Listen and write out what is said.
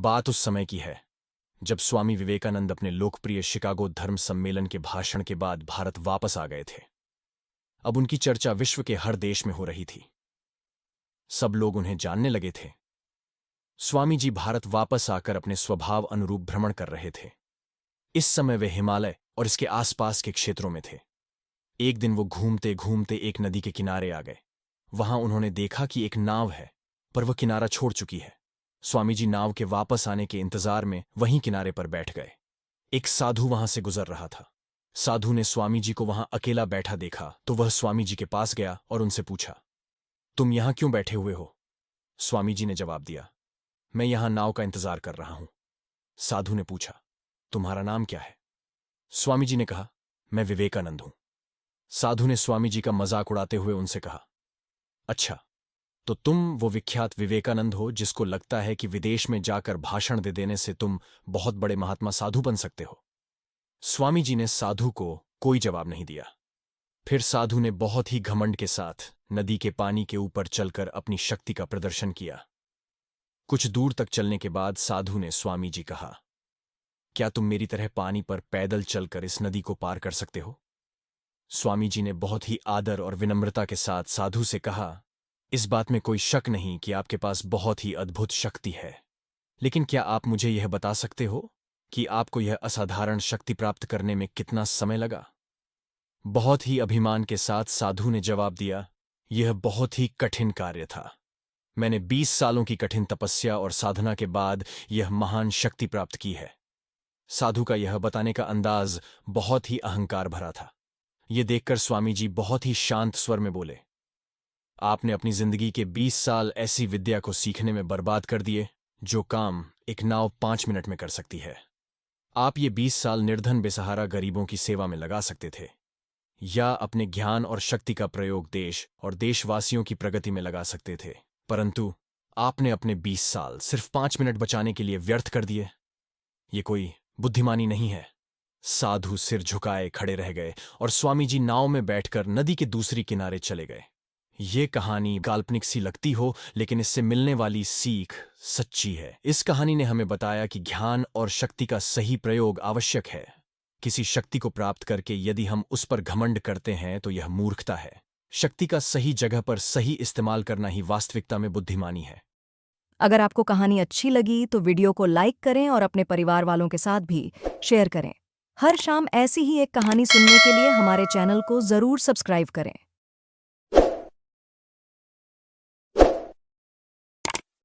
बात उस समय की है जब स्वामी विवेकानंद अपने लोकप्रिय शिकागो धर्म सम्मेलन के भाषण के बाद भारत वापस आ गए थे। अब उनकी चर्चा विश्व के हर देश में हो रही थी। सब लोग उन्हें जानने लगे थे। स्वामी जी भारत वापस आकर अपने स्वभाव अनुरूप भ्रमण कर रहे थे। इस समय वे हिमालय और इसके आसपास के क्षेत्रों में थे। एक दिन वो घूमते घूमते एक नदी के किनारे आ गए। वहां उन्होंने देखा कि एक नाव है, पर वह किनारा छोड़ चुकी है। स्वामी जी नाव के वापस आने के इंतजार में वहीं किनारे पर बैठ गए। एक साधु वहां से गुजर रहा था। साधु ने स्वामी जी को वहां अकेला बैठा देखा तो वह स्वामी जी के पास गया और उनसे पूछा, तुम यहां क्यों बैठे हुए हो? स्वामी जी ने जवाब दिया, मैं यहां नाव का इंतजार कर रहा हूं। साधु ने पूछा, तुम्हारा नाम क्या है? स्वामी जी ने कहा, मैं विवेकानंद हूं। साधु ने स्वामी जी का मजाक उड़ाते हुए उनसे कहा, अच्छा, तो तुम वो विख्यात विवेकानंद हो जिसको लगता है कि विदेश में जाकर भाषण दे देने से तुम बहुत बड़े महात्मा साधु बन सकते हो। स्वामी जी ने साधु को कोई जवाब नहीं दिया। फिर साधु ने बहुत ही घमंड के साथ नदी के पानी के ऊपर चलकर अपनी शक्ति का प्रदर्शन किया। कुछ दूर तक चलने के बाद साधु ने स्वामी जी कहा, क्या तुम मेरी तरह पानी पर पैदल चलकर इस नदी को पार कर सकते हो? स्वामी जी ने बहुत ही आदर और विनम्रता के साथ साधु से कहा, इस बात में कोई शक नहीं कि आपके पास बहुत ही अद्भुत शक्ति है, लेकिन क्या आप मुझे यह बता सकते हो कि आपको यह असाधारण शक्ति प्राप्त करने में कितना समय लगा? बहुत ही अभिमान के साथ साधु ने जवाब दिया, यह बहुत ही कठिन कार्य था। मैंने 20 सालों की कठिन तपस्या और साधना के बाद यह महान शक्ति प्राप्त की है। साधु का यह बताने का अंदाज बहुत ही अहंकार भरा था। यह देखकर स्वामी जी बहुत ही शांत स्वर में बोले, आपने अपनी जिंदगी के 20 साल ऐसी विद्या को सीखने में बर्बाद कर दिए जो काम एक नाव 5 मिनट में कर सकती है। आप ये 20 साल निर्धन बेसहारा गरीबों की सेवा में लगा सकते थे, या अपने ज्ञान और शक्ति का प्रयोग देश और देशवासियों की प्रगति में लगा सकते थे, परंतु आपने अपने 20 साल सिर्फ 5 मिनट बचाने के लिए व्यर्थ कर दिए। ये कोई बुद्धिमानी नहीं है। साधु सिर झुकाए खड़े रह गए और स्वामी जी नाव में बैठकर नदी के दूसरी किनारे चले गए। ये कहानी काल्पनिक सी लगती हो, लेकिन इससे मिलने वाली सीख सच्ची है। इस कहानी ने हमें बताया कि ज्ञान और शक्ति का सही प्रयोग आवश्यक है। किसी शक्ति को प्राप्त करके यदि हम उस पर घमंड करते हैं तो यह मूर्खता है। शक्ति का सही जगह पर सही इस्तेमाल करना ही वास्तविकता में बुद्धिमानी है। अगर आपको कहानी अच्छी लगी तो वीडियो को लाइक करें और अपने परिवार वालों के साथ भी शेयर करें। हर शाम ऐसी ही एक कहानी सुनने के लिए हमारे चैनल को ज़रूर सब्सक्राइब करें।